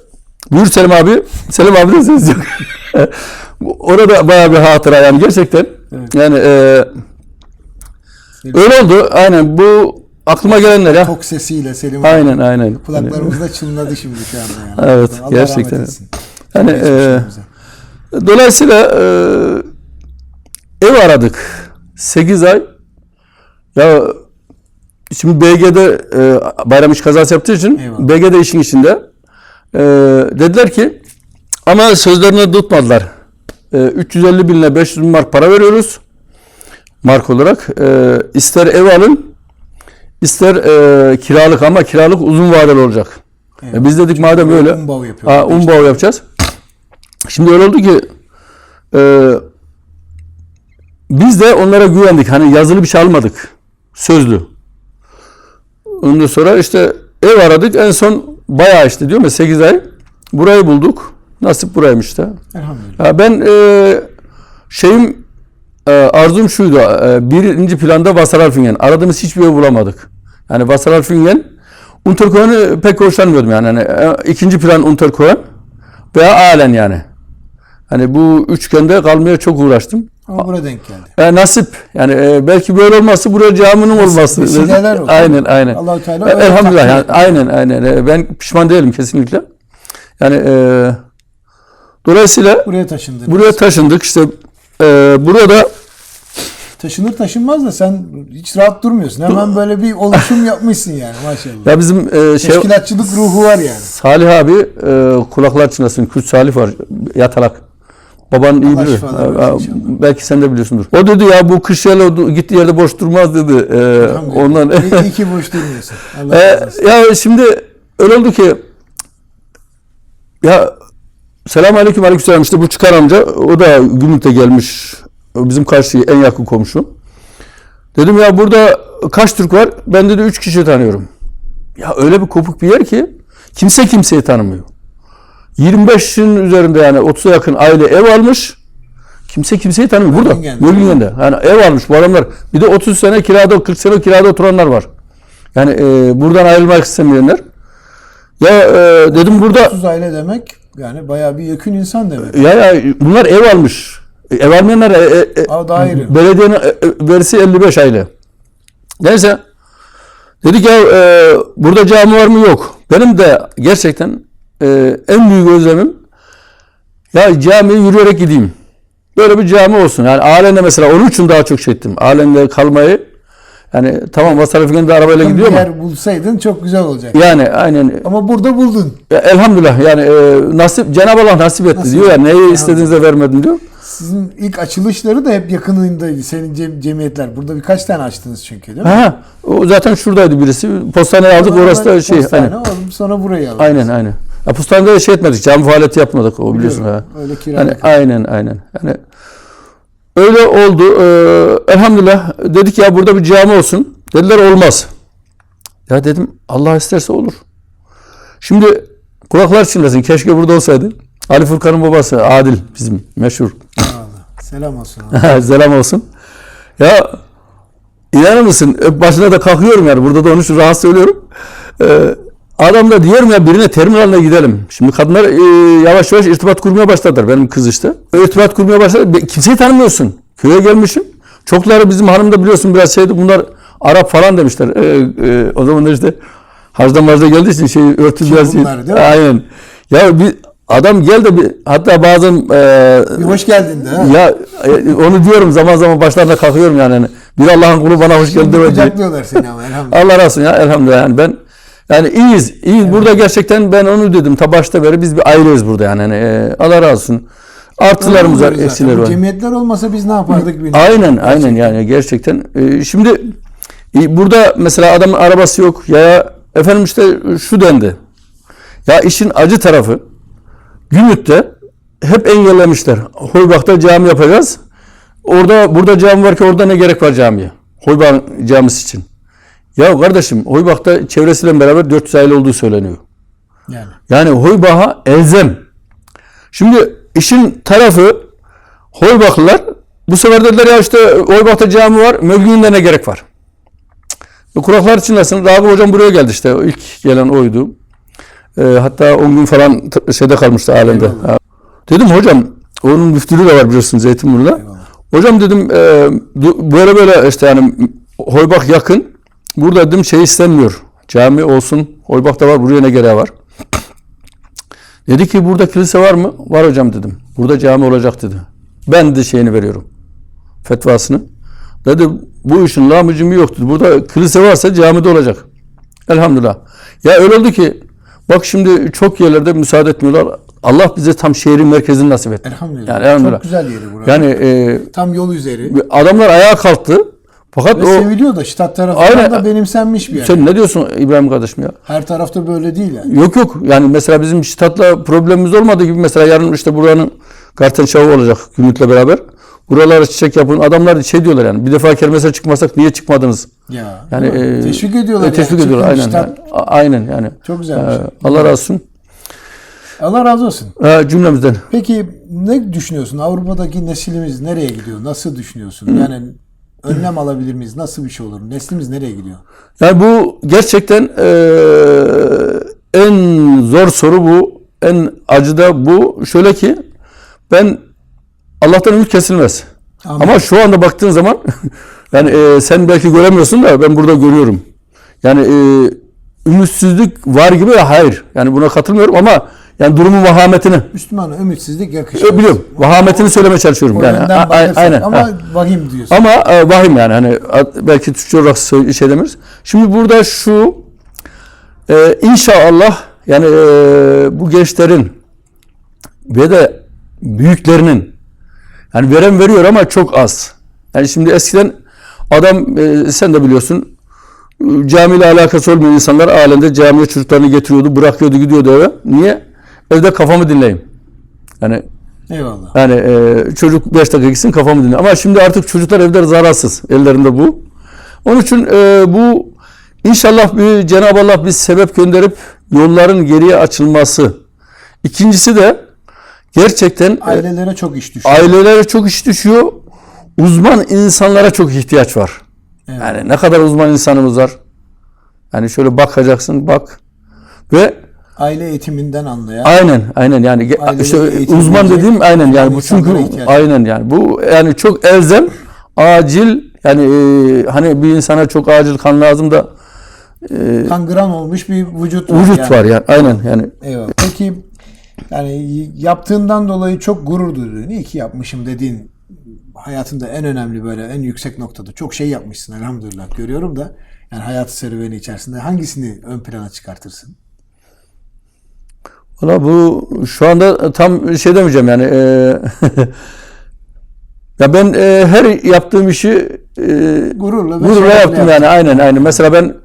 Buyur Selim abi. Selim abi de ses yok. Orada bayağı bir hatıra yani gerçekten. Evet. Yani öyle oldu. Aynen bu aklıma gelenler ya. Tok sesiyle Selim abi. Aynen. Kulaklarımızda çınladı şimdi şu anda yani. Evet, Allah gerçekten. rahmet etsin. Yani dolayısıyla ev aradık. 8 ay. Ya şimdi BG'de bayram iş kazası yaptığı için Eyvallah. BG'de işin içinde dediler ki ama sözlerini tutmadılar. 350 bin ile 500 bin mark para veriyoruz. Mark olarak. İster ev alın ister kiralık ama kiralık uzun vadeli olacak. Biz dedik madem öyle Umbau yapıyoruz. Umbau yapacağız. Şimdi öyle oldu ki biz de onlara güvendik. Hani yazılı bir şey almadık. Sözlü. Ondan sonra işte ev aradık. En son bayağı işte diyorum ya 8 ay. Burayı bulduk. Nasip buraymış işte. Elhamdülillah. Ya ben arzum şuydu. Birinci planda Wasseralfingen. Aradığımız hiçbir ev bulamadık. Yani Wasseralfingen Unterkohen'i pek hoşlanmıyordum yani. Hani, ikinci plan Unterkohen veya Aalen yani. Hani bu üçgende kalmaya çok uğraştım. Ama buraya denk geldi. Nasip. Yani belki böyle olması buraya caminin olması. Vesileler oldu. Aynen. Allah-u Teala öyle Elhamdülillah. Yani, takdir etti. aynen. Ben pişman değilim kesinlikle. Yani dolayısıyla Buraya taşındı. buraya taşındık. İşte burada taşınır taşınmaz da sen hiç rahat durmuyorsun. Hemen böyle bir oluşum yapmışsın yani maşallah. Ya bizim Teşkilatçılık ruhu var yani. Salih abi kulaklar çınlasın. Kürt Salih var. Yatalak. Baban iyi Allah bilir. şifalar versin inşallah. Belki sen de biliyorsundur. O dedi ya bu kış yerle gittiği yerde boş durmaz dedi. Ondan İyi ki boş durmuyorsun. Allah razı olsun. ya şimdi öyle oldu ki ya selamünaleyküm, aleykümselam, işte bu Çıkar amca, o da Gümrük'te gelmiş. Bizim karşıya en yakın komşu. Dedim ya burada kaç Türk var? Ben dedi 3 kişi tanıyorum. Ya öyle bir kopuk bir yer ki kimse kimseyi tanımıyor. 25'in üzerinde yani 30'a yakın aile ev almış. Kimse kimseyi tanımıyor. Burada. Gölgen'de. Yani ev almış bu adamlar. Bir de 30 sene kirada, 40 sene kirada oturanlar var. Yani buradan ayrılmak istemeyenler. Ya dedim burada 30 aile demek yani bayağı bir yakın insan demek. ya bunlar ev almış. Ev almayanlar Daire. belediyenin verisi 55 aile. Neyse dedik ya burada cami var mı? Yok. Benim de gerçekten en büyük özlemim ya camiye yürüyerek gideyim. Böyle bir cami olsun. Yani Alen'de mesela onun için daha çok şey ettim. Alen'de kalmayı, yani tamam Vasarıfık'ın da arabayla gidiyor Bir ama. yer bulsaydın çok güzel olacak. Yani aynen. Ama burada buldun. Elhamdülillah yani nasip, Cenab-ı Allah nasip etti diyor ya, neyi istediğinizde vermedim diyor. Sizin ilk açılışları da hep yakınındaydı. Senin cemiyetler. Burada birkaç tane açtınız çünkü değil mi? Ha, o zaten şuradaydı birisi. Postaneyi aldık, orası da şey. Postane oğlum, sonra burayı aldık. Aynen. Ya postanede şey etmedik, cami faaliyeti yapmadık, o biliyorsun ha. Öyle kiralık. Yani aynen. Yani öyle oldu. Elhamdülillah dedik ya burada bir cami olsun. Dediler olmaz. Ya dedim Allah isterse olur. Şimdi kulaklar çınlasın. Keşke burada olsaydı. Ali Furkan'ın babası Adil, bizim meşhur. Allah. Selam olsun. Abi. Selam olsun. Ya inanır mısın? Başına da kalkıyorum yani. Burada da onun için rahat söylüyorum. Adam da diyorum ya birine terminaline gidelim. Şimdi kadınlar yavaş yavaş irtibat kurmaya başladılar. Benim kız işte. İrtibat kurmaya başladı. Kimseyi tanımıyorsun. Köye gelmişim. Çokları bizim hanım da biliyorsun biraz şeydi. Bunlar Arap falan demişler. O zaman da işte hacda macda geldiği için örtü biraz değil. Aynen. Ya bir adam gel de hatta bazen bir hoş geldin de. Ha? Ya onu diyorum, zaman zaman başlarına kalkıyorum yani. Bir Allah'ın kulu bana hoş geldin demedi. Kucaklıyorlar seni ama elhamdülillah. Allah razı olsun ya, elhamdülillah yani ben yani iyiyiz. Evet. Burada gerçekten ben onu dedim ta başta beri, biz bir aileyiz burada yani. Allah razı olsun. Artılarımız var, eksileri var. Cemiyetler olmasa biz ne yapardık bilmiyorum. Aynen yani gerçekten. Şimdi burada mesela adamın arabası yok ya efendim işte şu dendi. Ya işin acı tarafı Gümrük'te hep engellemişler. Hoybak'ta cami yapacağız. Burada cami var ki orada ne gerek var camiye? Hoybak camisi için. Ya kardeşim Hoybak'ta çevresiyle beraber 400 aile olduğu söyleniyor. Yani Hoybak'a elzem. Şimdi işin tarafı Hoybaklılar bu sefer dediler ya işte Hoybak'ta cami var, Mölgün'de ne gerek var? Kulaklar çınlasın. Ragıp hocam buraya geldi işte. İlk gelen oydu. Hatta 10 gün falan şeyde kalmıştı alemde. Dedim hocam, onun müftülüğü de var biliyorsun Zeytinburnu'da. Hocam dedim böyle işte yani Hoybak yakın. Burada dedim şey istenmiyor. Cami olsun. Hoybak'ta var, buraya ne gereği var? Dedi ki burada kilise var mı? Var hocam dedim. Burada cami olacak dedi. Ben de şeyini veriyorum. Fetvasını. Dedi bu işin lahmıcımı yok dedi. Burada kilise varsa camide olacak. Elhamdülillah. Ya öyle oldu ki bak şimdi çok yerlerde müsaade etmiyorlar. Allah bize tam şehrin merkezini nasip etti. Elhamdülillah. Yani, elhamdülillah. Çok güzel yeri burası. Yani tam yol üzeri. Adamlar ayağa kalktı. Fakat ve seviliyor da Şitat tarafından da benimsenmiş bir yer. Sen ne diyorsun İbrahim kardeşim ya? Her tarafta böyle değil yani. Yok. Yani mesela bizim Şitat'la problemimiz olmadığı gibi mesela yarın işte buranın Garten Şavı olacak Gümrük'le beraber. Buralara çiçek yapın. Adamlar şey diyorlar yani. Bir defa kermese çıkmasak niye çıkmadınız? Ya. Yani teşvik ediyorlar. Teşvik yani. ediyorlar aynen. Şitat. Aynen yani. Çok güzel. Allah razı olsun. Allah razı olsun. Cümlemizden. Peki ne düşünüyorsun? Avrupa'daki neslimiz nereye gidiyor? Nasıl düşünüyorsun? Yani önlem alabilir miyiz? Nasıl bir şey olur? Neslimiz nereye gidiyor? Yani bu gerçekten en zor soru bu. En acı da bu. Şöyle ki ben Allah'tan ümit kesilmez. Amin. Ama şu anda baktığın zaman yani sen belki göremiyorsun da ben burada görüyorum. Yani ümitsizlik var gibi ya, hayır. Yani buna katılmıyorum ama yani durumun vahametini Müslümana ümitsizlik yakışmaz. biliyorum. Vahametini söylemeye çalışıyorum. O Yani yönden bakarsak aynen. ama vahim diyorsun. Ama vahim yani hani belki Türkçe olarak şey demiyoruz. Şimdi burada şu inşallah yani bu gençlerin ve de büyüklerinin yani veren veriyor ama çok az. Yani şimdi eskiden adam sen de biliyorsun camiyle alakası olmayan insanlar halinde camiye çocuklarını getiriyordu, bırakıyordu, gidiyordu eve. Niye? Evde kafamı dinleyeyim. Yani Eyvallah. yani çocuk 5 dakika gitsin kafamı dinle. Ama şimdi artık çocuklar evde zararsız. Ellerinde bu. Onun için bu inşallah bir Cenab-ı Allah bir sebep gönderip yolların geriye açılması. İkincisi de gerçekten Ailelere çok iş düşüyor. ailelere çok iş düşüyor. Uzman insanlara çok ihtiyaç var. Evet. Yani ne kadar uzman insanımız var. Yani şöyle bakacaksın bak ve Aile eğitiminden anlayan. aynen yani Aileleri işte eğitim uzman edecek dediğim aynen yani bu çünkü insanlara ihtiyaç. aynen yani bu yani çok elzem, acil yani hani bir insana çok acil kan lazım da Kangren olmuş bir vücut var. vücut yani. var yani aynen yani. Eyvallah. Peki yani yaptığından dolayı çok gurur duyuyorsun. İyi ki yapmışım dediğin hayatında en önemli böyle en yüksek noktada çok şey yapmışsın elhamdülillah görüyorum da yani hayat serüveni içerisinde hangisini ön plana çıkartırsın? Valla bu şu anda tam şey demeyeceğim yani ya ben her yaptığım işi Gururla ve gururla şerefle yaptım yani aynen. Mesela ben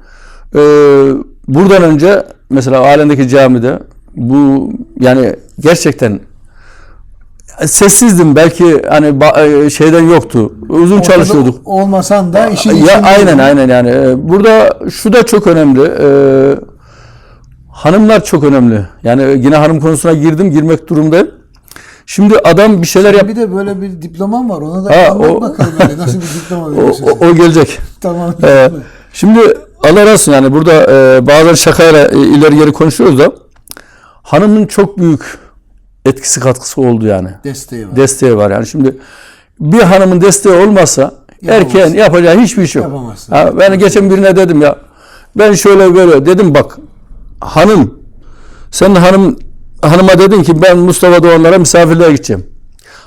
buradan önce mesela Alem'deki camide bu yani gerçekten sessizdim belki hani şeyden yoktu. Uzun Ortada çalışıyorduk. olmasan da işin Ya içindeydin. aynen yani burada şu da çok önemli. Hanımlar çok önemli. Yani yine hanım konusuna girmek durumundayım. Şimdi adam bir şeyler yap. Bir de böyle bir diploman var. Ona da Ha, anlat o- bakalım böyle nasıl bir diploma veriyorsun sen? O gelecek. Tamam. Şimdi Allah razı olsun yani burada bazen şakayla ileri geri konuşuyoruz da hanımın çok büyük etkisi katkısı oldu yani. Desteği var. Desteği var yani. Şimdi bir hanımın desteği olmasa erkeğin yapacağı hiçbir şey yok. Yapamazsın. Ben geçen birine dedim ya ben şöyle böyle dedim bak hanım sen hanıma dedin ki ben Mustafa Doğanlara misafirliğe gideceğim.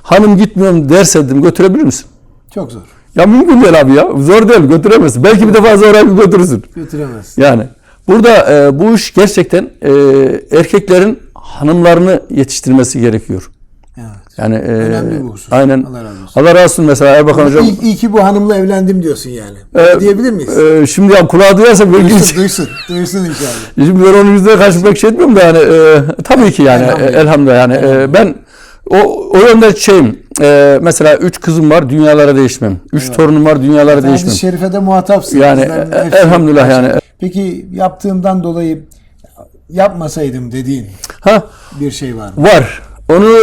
Hanım gitmiyorum derse dedim götürebilir misin? Çok zor. Ya mümkün değil abi ya. Zor değil götüremezsin. Belki bir defa zorlayıp götürürsün. Götüremezsin. Yani burada bu iş gerçekten erkeklerin hanımlarını yetiştirmesi gerekiyor. Evet. Yani Önemli bu husus. aynen. Allah razı olsun. Allah razı olsun mesela Erbakan hocam. İyi ki bu hanımla evlendim diyorsun yani. Diyebilir miyiz? Şimdi ya kulağa duyarsa böyle Duysun inşallah. şimdi ben onun yüzüne karşı pek şey etmiyorum da yani tabii ki yani elhamdülillah yani ben o yönde şeyim mesela 3 kızım var dünyalara değişmem. 3 torunum var dünyalara değişmem. Hadis-i şerifede muhatapsın. Yani Bizden hepsi- elhamdülillah yani. Peki yaptığımdan dolayı yapmasaydım dediğin Ha bir şey var mı? var. Onu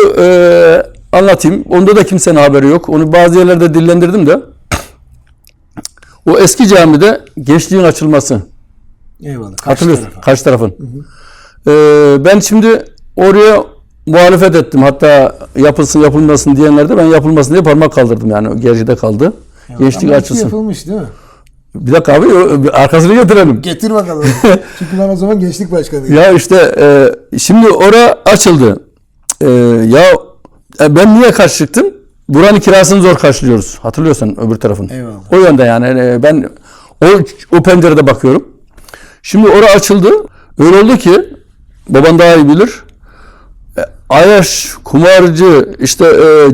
anlatayım. Onda da kimsenin haberi yok. Onu bazı yerlerde dillendirdim de. O eski camide gençliğin açılması. Eyvallah. Hatırlıyorsun. Karşı tarafın. Ben şimdi oraya muhalefet ettim. Hatta yapılsın yapılmasın diyenler de ben yapılmasın diye parmak kaldırdım. Yani o geride kaldı. Gençlik Ama açılsın. yapılmış değil mi? Bir dakika abi arkasını getirelim. Getir bakalım. Çünkü ben o zaman gençlik başkanıyım. Ya işte şimdi ora açıldı. Ya ben niye karşı çıktım? Buranın kirasını zor karşılıyoruz. Hatırlıyorsan öbür tarafın. Eyvallah. O yönde yani ben o pencerede bakıyorum. Şimdi ora açıldı. Öyle oldu ki baban daha iyi bilir. Ayaş, kumarcı, işte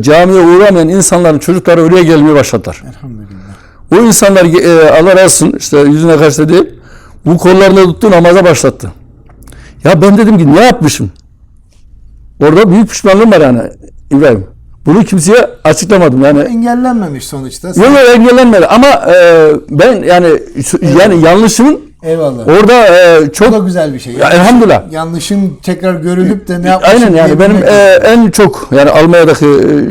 camiye uğramayan insanların çocukları oraya gelmeye başladılar. Elhamdülillah. O insanlar Allah razı olsun işte yüzüne karşı değil bu kollarını tuttu namaza başlattı. Ya ben dedim ki ne yapmışım? Orada büyük pişmanlığım var yani İbrahim. Bunu kimseye açıklamadım yani. Engellenmemiş sonuçta. Yok engellenmedi ama ben yani yanlışımın Eyvallah. orada Çok da çok güzel bir şey. ya, elhamdülillah. Yanlışın tekrar görülüp de ne yapmışım Aynen yani benim diyebilmek. en çok yani Almanya'daki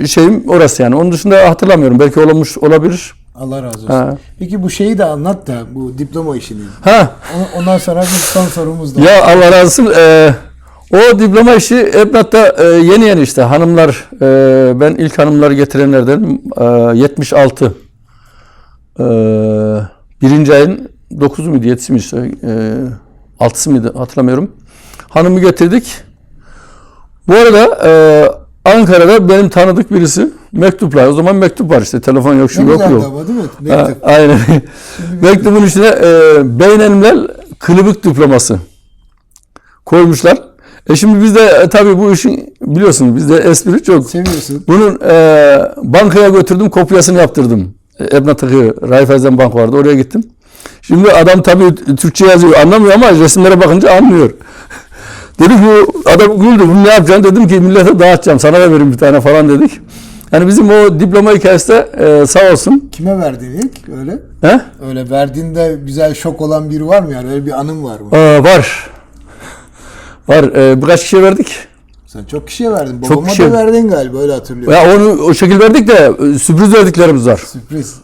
şeyim orası yani. Onun dışında hatırlamıyorum. Belki olabilir. Allah razı olsun. Ha. Peki bu şeyi de anlat da bu diploma işini. Ha. Ondan sonra bir son sorumuz da. Ya Allah razı olsun. O diploma işi Ebnat'ta yeni işte hanımlar ben ilk hanımları getirenlerden 76 birinci ayın 9'u muydu 7'si miydi 6'sı mıydı hatırlamıyorum. Hanımı getirdik. Bu arada Ankara'da benim tanıdık birisi mektuplar. O zaman mektup var işte. Telefon yok, şu Ne yok güzeldi yok. ama değil mi? Ha, Mektup. aynen. Mektubun içine Beynelmilel Kılıbık diploması koymuşlar. Şimdi biz de tabii bu işin biliyorsun bizde espri çok. Seviyorsun. Bunun bankaya götürdüm, kopyasını yaptırdım. Ebna Tıkı, Raiffeisen Bank vardı, oraya gittim. Şimdi adam tabii Türkçe yazıyor, anlamıyor ama resimlere bakınca anlıyor. Dedi ki adam güldü, bunu ne yapacaksın? Dedim ki millete dağıtacağım, sana da verin bir tane falan dedik. Yani bizim o diploma hikayesi de sağ olsun. Kime verdin ilk öyle? He? Öyle verdiğinde güzel şok olan biri var mı yani? Öyle bir anın var mı? Var. Var. Birkaç kişiye verdik. Sen çok kişiye verdin. Çok Babama kişiye- da verdin galiba, öyle hatırlıyorum. Ya onu o şekil verdik de sürpriz verdiklerimiz var. Sürpriz.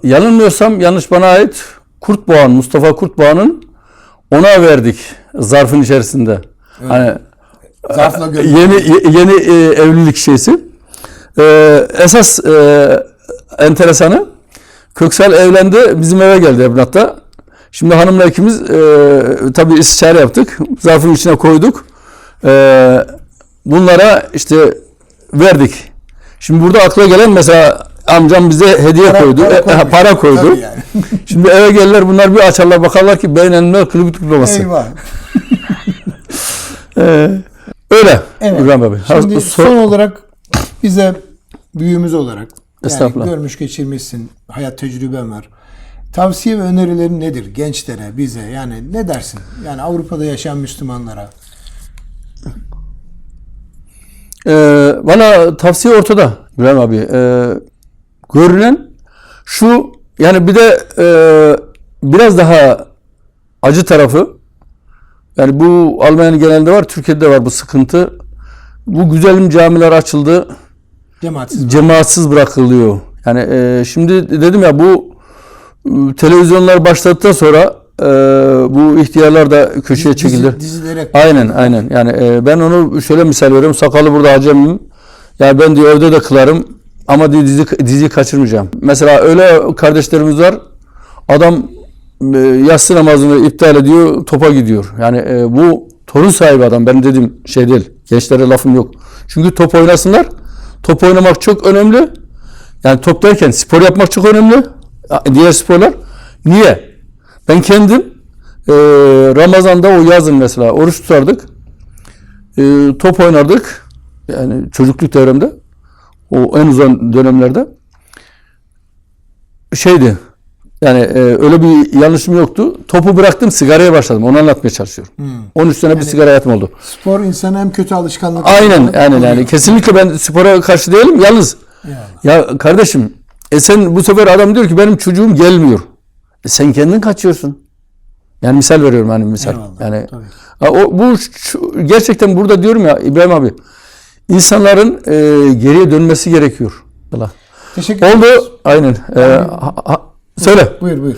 Yanılmıyorsam yanlış bana ait Kurtboğan, Mustafa Kurtboğan'ın ona verdik zarfın içerisinde. Evet. Hani Zarfla gördüm. yeni evlilik şeysi. Esas enteresanı Köksal evlendi, bizim eve geldi Ebnat'ta. Şimdi hanımla ikimiz tabii istişare yaptık. Zarfın içine koyduk. Bunlara işte verdik. Şimdi burada akla gelen mesela amcam bize hediye koydu. Para koydu. Tabii yani. Şimdi eve gelirler, bunlar bir açarlar, bakarlar ki Beynelmilel Kılıbık diploması. Eyvah. Öyle. Evet. İbrahim abi. Şimdi son olarak bize büyüğümüz olarak yani Estağfurullah. görmüş geçirmişsin, hayat tecrüben var. Tavsiye ve önerilerin nedir gençlere, bize? Yani ne dersin? Yani Avrupa'da yaşayan Müslümanlara. Bana tavsiye ortada İbrahim abi. Görünen şu, yani bir de biraz daha acı tarafı, yani bu Almanya'nın genelinde var, Türkiye'de de var bu sıkıntı. Bu güzelim camiler açıldı, cemaatsiz bırakılıyor. Yani şimdi dedim ya, bu televizyonlar başladıktan sonra bu ihtiyarlar da köşeye çekilir. Dizilerek. Aynen. Yani ben onu şöyle misal veriyorum. Sakalı burada hacemim. Yani ben diyor evde de kılarım ama diyor diziyi kaçırmayacağım. Mesela öyle kardeşlerimiz var. Adam yatsı namazını iptal ediyor, topa gidiyor. Yani bu torun sahibi adam. Benim dediğim şey değil. Gençlere lafım yok. Çünkü top oynasınlar. Top oynamak çok önemli. Yani top derken spor yapmak çok önemli. Diğer sporlar. Niye? Ben kendim Ramazan'da o yazın mesela oruç tutardık. Top oynardık. Yani çocukluk devremde. O en uzun dönemlerde. Şeydi. Yani öyle bir yanlışım yoktu. Topu bıraktım, sigaraya başladım. Onu anlatmaya çalışıyorum. 13 sene bir sigara hayatım oldu. Spor insanın hem kötü alışkanlık. Aynen yani. Kesinlikle ben spora karşı değilim. Yalnız ya kardeşim, sen bu sefer adam diyor ki benim çocuğum gelmiyor. Sen kendin kaçıyorsun. Yani misal veriyorum, hani misal. Eyvallah, Yani tabii. gerçekten burada diyorum ya İbrahim abi, insanların geriye dönmesi gerekiyor. Allah. Teşekkür ederim. Oldu. Aynen. Söyle. Buyur.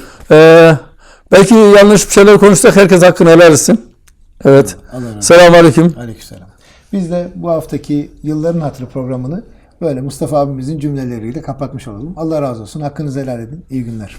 Belki yanlış bir şeyler konuşsak, herkes hakkını helal etsin. Evet. Selamünaleyküm. Aleykümselam. Biz de bu haftaki Yılların Hatırı programını böyle Mustafa abimizin cümleleriyle kapatmış olalım. Allah razı olsun. Hakkınızı helal edin. İyi günler.